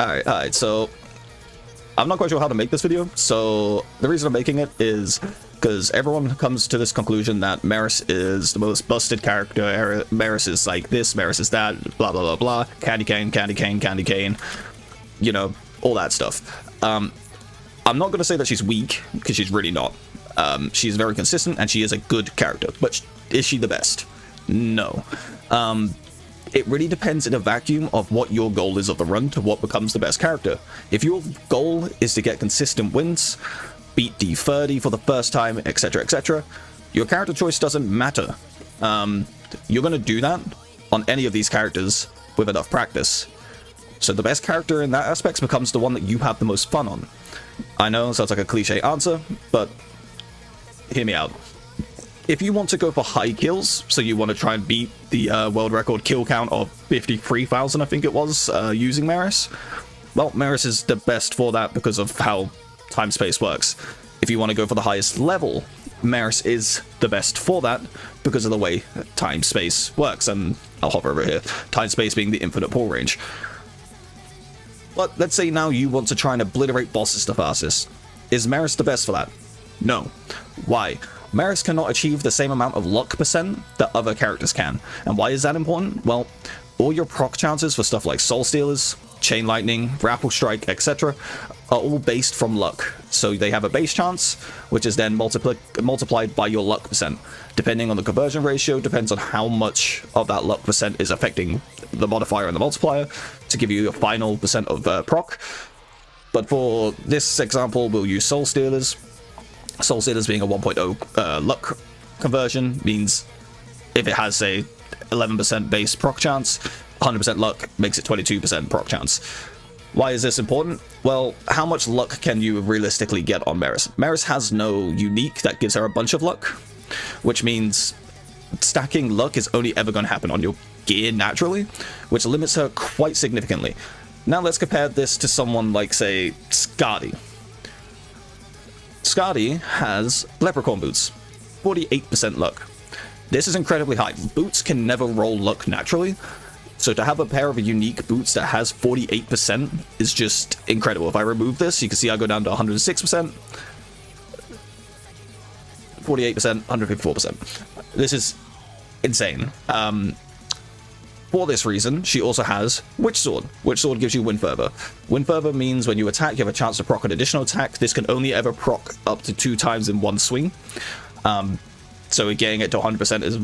Alright, so I'm not quite sure how to make this video, so the reason I'm making it is because everyone comes to this conclusion that Merris is the most busted character. Merris is like this, Merris is that, blah blah blah blah, candy cane, you know, all that stuff. I'm not going to say that she's weak, because she's really not. She's very consistent, and she is a good character, but is she the best? No. It really depends in a vacuum of what your goal is of the run to what becomes the best character. If your goal is to get consistent wins, beat D30 for the first time, etc, etc, your character choice doesn't matter. You're going to do that on any of these characters with enough practice. So the best character in that aspect becomes the one that you have the most fun on. I know it sounds like a cliche answer, but hear me out. If you want to go for high kills, so you want to try and beat the world record kill count of 53,000, I think it was, using Merris, well, Merris is the best for that because of how time-space works. If you want to go for the highest level, Merris is the best for that because of the way time-space works, and I'll hover over here, time-space being the infinite pull range. But let's say now you want to try and obliterate bosses the fastest. Is Merris the best for that? No. Why? Merris cannot achieve the same amount of luck percent that other characters can. And why is that important? Well, all your proc chances for stuff like Soul Stealers, Chain Lightning, Grapple Strike, etc. are all based from luck. So they have a base chance, which is then multiplied by your luck percent. Depending on the conversion ratio, depends on how much of that luck percent is affecting the modifier and the multiplier to give you a final percent of proc. But for this example, we'll use Soul Stealers. Soul Stealers being a 1.0 luck conversion means if it has a 11% base proc chance, 100% luck makes it 22% proc chance. Why is this important? Well, how much luck can you realistically get on Merris? Merris has no unique that gives her a bunch of luck, which means stacking luck is only ever going to happen on your gear naturally, which limits her quite significantly. Now let's compare this to someone like, say, Skadi. Skadi has Leprechaun Boots, 48% luck. This is incredibly high. Boots can never roll luck naturally, so to have a pair of unique boots that has 48% is just incredible. If I remove this, you can see I go down to 106%, 48%, 154%. This is insane. For this reason, she also has Witch Sword. Witch Sword gives you Wind Fervor. Wind Fervor means when you attack, you have a chance to proc an additional attack. This can only ever proc up to 2 times in one swing. So getting it to 100% is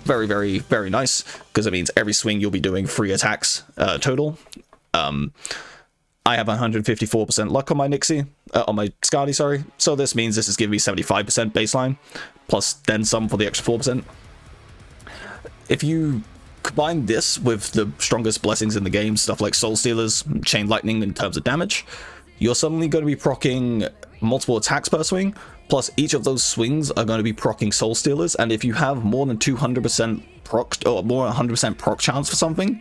very, very, very nice, because it means every swing you'll be doing 3 attacks total. I have 154% luck on my on my Skadi, sorry. So this means this is giving me 75% baseline, plus then some for the extra 4%. If you combine this with the strongest blessings in the game, stuff like Soul Stealers, Chain Lightning in terms of damage, you're suddenly going to be proccing multiple attacks per swing, plus each of those swings are going to be proccing Soul Stealers, and if you have more than 200% proc, or more than 100% proc chance for something,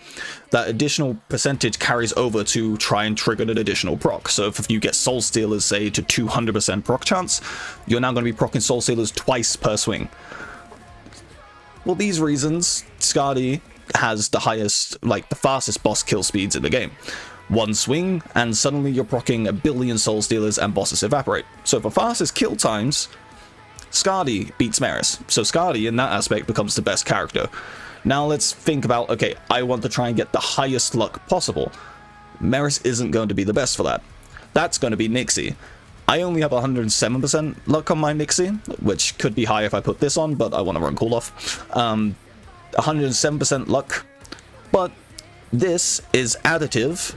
that additional percentage carries over to try and trigger an additional proc. So if you get Soul Stealers, say, to 200% proc chance, you're now going to be proccing Soul Stealers twice per swing. For these reasons, Skadi has the highest, like the fastest boss kill speeds in the game. One swing, and suddenly you're proccing a billion Soul Stealers and bosses evaporate. So for fastest kill times, Skadi beats Merris. So Skadi, in that aspect, becomes the best character. Now let's think about, okay, I want to try and get the highest luck possible. Merris isn't going to be the best for that. That's going to be Nixie. I only have 107% luck on my Nixie, which could be high if I put this on, but I want to run cool off. 107% luck, but this is additive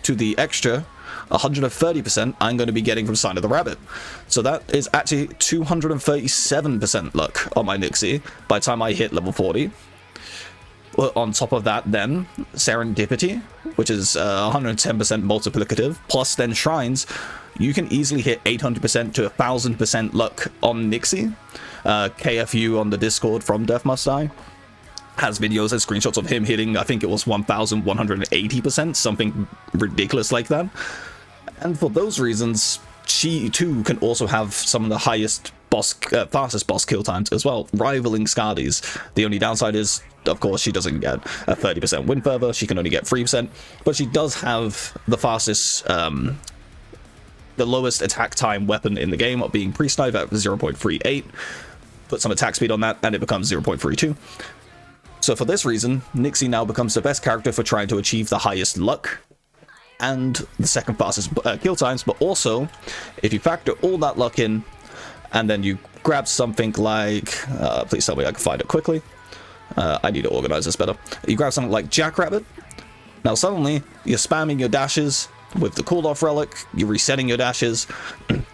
to the extra 130% I'm going to be getting from Sign of the Rabbit. So that is actually 237% luck on my Nixie by the time I hit level 40. Well, on top of that, then Serendipity, which is 110% multiplicative, plus then Shrines, you can easily hit 800% to 1000% luck on Nixie. KFU on the Discord from Death Must Die has videos and screenshots of him hitting, I think it was 1180%, something ridiculous like that. And for those reasons, she too can also have some of the highest fastest boss kill times as well, rivaling Skadi's. The only downside is, of course, she doesn't get a 30% win fervor. She can only get 3%, but she does have the fastest, the lowest attack time weapon in the game, of being Priest Knife at 0.38. Put some attack speed on that, and it becomes 0.32. So for this reason, Nixie now becomes the best character for trying to achieve the highest luck and the second fastest kill times. But also, if you factor all that luck in, and then you grab something like, please tell me I can find it quickly. I need to organize this better. You grab something like Jackrabbit. Now suddenly, you're spamming your dashes with the cooled-off relic, you're resetting your dashes,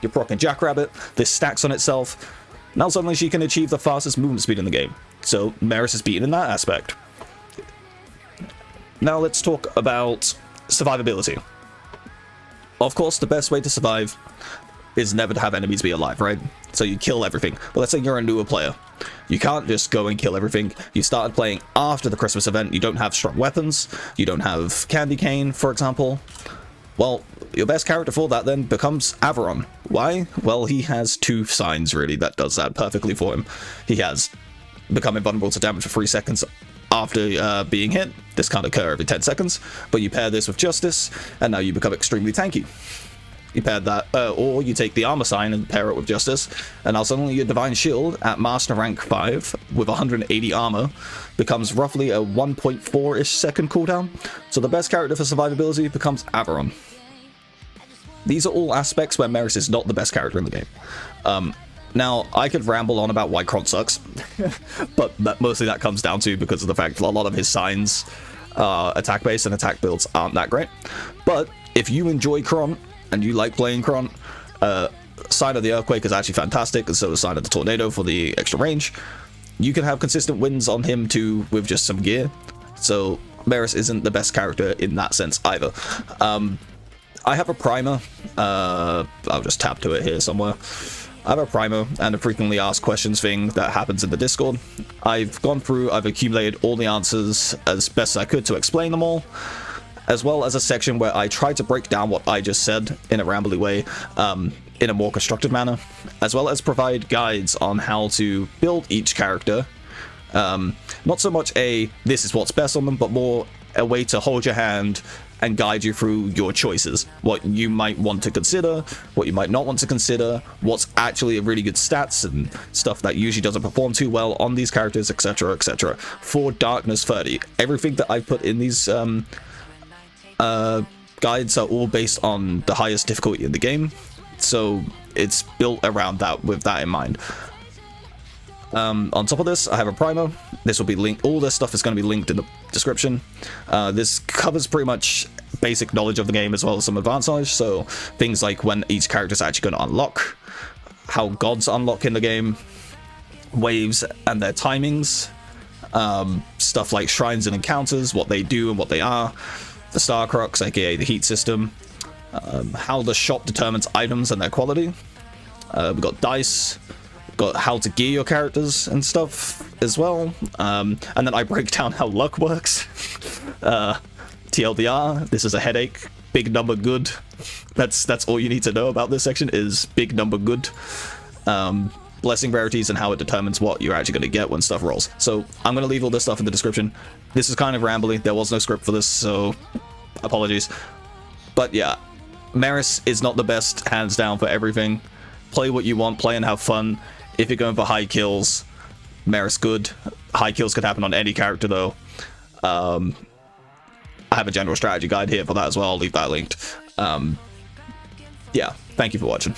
you're proccing Jackrabbit, this stacks on itself. Now suddenly she can achieve the fastest movement speed in the game. So Merris is beaten in that aspect. Now let's talk about survivability. Of course, the best way to survive is never to have enemies be alive, right? So you kill everything. But let's say you're a newer player. You can't just go and kill everything. You started playing after the Christmas event. You don't have strong weapons. You don't have Candy Cane, for example. Well, your best character for that then becomes Averon. Why? Well, he has two signs, really, that does that perfectly for him. He has become invulnerable to damage for 3 seconds after being hit. This can't occur every 10 seconds, but you pair this with Justice, and now you become extremely tanky. You pair that, or you take the armor sign and pair it with Justice, and now suddenly your Divine Shield at Master Rank 5 with 180 armor becomes roughly a 1.4-ish second cooldown. So the best character for survivability becomes Averon. These are all aspects where Merris is not the best character in the game. Now, I could ramble on about why Kront sucks, but mostly that comes down to because of the fact that a lot of his signs, attack-based and attack builds aren't that great. But if you enjoy Kront, and you like playing Kront, Sign of the Earthquake is actually fantastic, and so is Sign of the Tornado for the extra range. You can have consistent wins on him too with just some gear, so Merris isn't the best character in that sense either. I have a primer, I'll just tap to it here somewhere. I have a primer and a frequently asked questions thing that happens in the Discord. I've gone through, I've accumulated all the answers as best I could to explain them all, as well as a section where I try to break down what I just said in a rambly way, in a more constructed manner, as well as provide guides on how to build each character. Not so much a, this is what's best on them, but more a way to hold your hand and guide you through your choices. What you might want to consider, what you might not want to consider, what's actually a really good stats and stuff that usually doesn't perform too well on these characters, etc, etc. For Darkness 30, everything that I put in these guides are all based on the highest difficulty in the game, so it's built around that with that in mind. On top of this, I have a primer. This will be linked, all this stuff is going to be linked in the description. This covers pretty much basic knowledge of the game as well as some advanced knowledge, so things like when each character is actually going to unlock, how gods unlock in the game, waves and their timings, stuff like shrines and encounters, what they do and what they are, the Star Crux, aka the heat system, how the shop determines items and their quality. We've got dice, we've got how to gear your characters and stuff as well, and then I break down how luck works. TLDR, this is a headache. Big number good. That's all you need to know about this section is big number good. Blessing rarities and how it determines what you're actually going to get when stuff rolls. So I'm going to leave all this stuff in the description. This is kind of rambly. There was no script for this, so apologies. But yeah, Merris is not the best, hands down, for everything. Play what you want, play and have fun. If you're going for high kills, Merris good. High kills could happen on any character though. I have a general strategy guide here for that as well. I'll leave that linked. Yeah, thank you for watching.